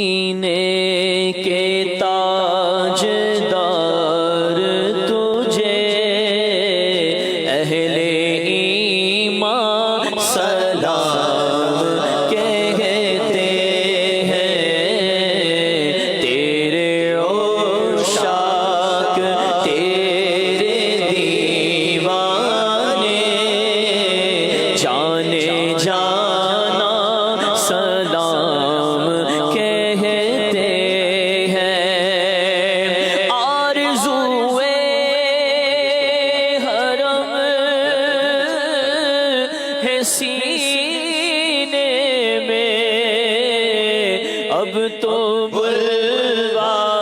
سینے کے تاج دار تجھے اہل ایمان سلام کہتے ہیں، تیرے عشاق تیرے دیوانے جانے جانا سلام کہتے ہیں، آرزوئے حرم ہے سینے میں، اب تو بلوائیے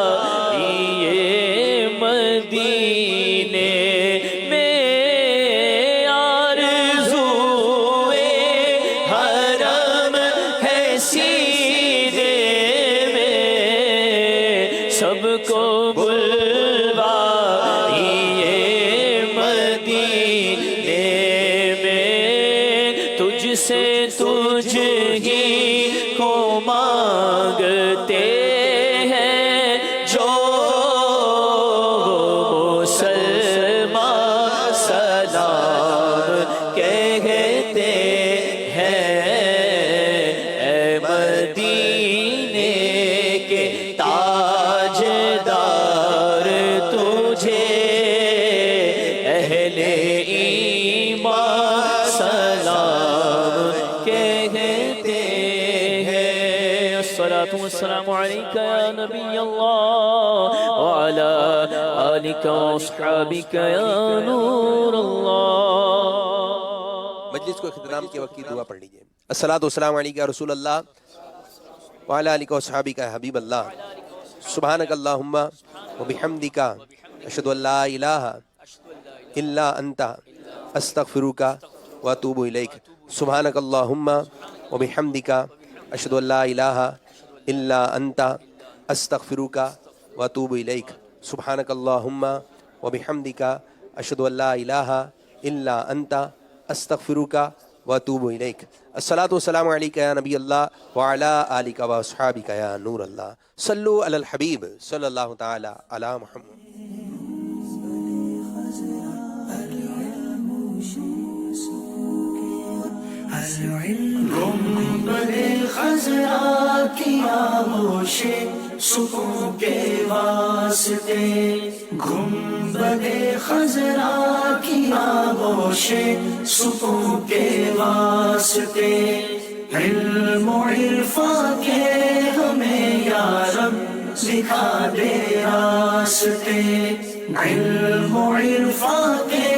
مدینے میں، آرزوئے حرم ہے سینے میں، سب کو بلوائیے مدینے میں، تجھ سے تجھ ہی کو مانگتے ہیں جو مسلمان سلام کہتے ہیں، اے مدینے کے تاج دار تجھے اہل ایمان سلام کہتے ہیں۔ الصلاة والسلام علیک یا نبی اللہ وعلی آلک واصحابک یا نور اللہ۔ مجلس کو اختتام کے وقت کی دعا پڑھ لیجئے۔ الصلاۃ والسلام علیکہ رسول اللہ وعلی آلہ وصحبہ حبیب اللہ، سبحانک اللہم وبحمدک اشہد ان لا الہ الا انت استغفرک واتوب الیک، سبحانک اللہم وبحمدک اشہد ان لا الہ الا انت استغفرک واتوب الیک، سبحانک اللہم وبحمدک اشہد ان لا الہ الا انت استغفرک واتوب الیک۔ الصلاۃ والسلام علیکہ یا نبی اللہ وعلی آلک واصحابک یا نور اللہ، صلو علی الحبیب صلی اللہ تعالی علی محمد۔ گنبد خضرا کی آغوش سکون کے واسطے، گنبد خضرا کی آغوش سکون کے واسطے، علم و عرفان کے ہمیں یا رب دکھا دے راستے، علم و عرفان کے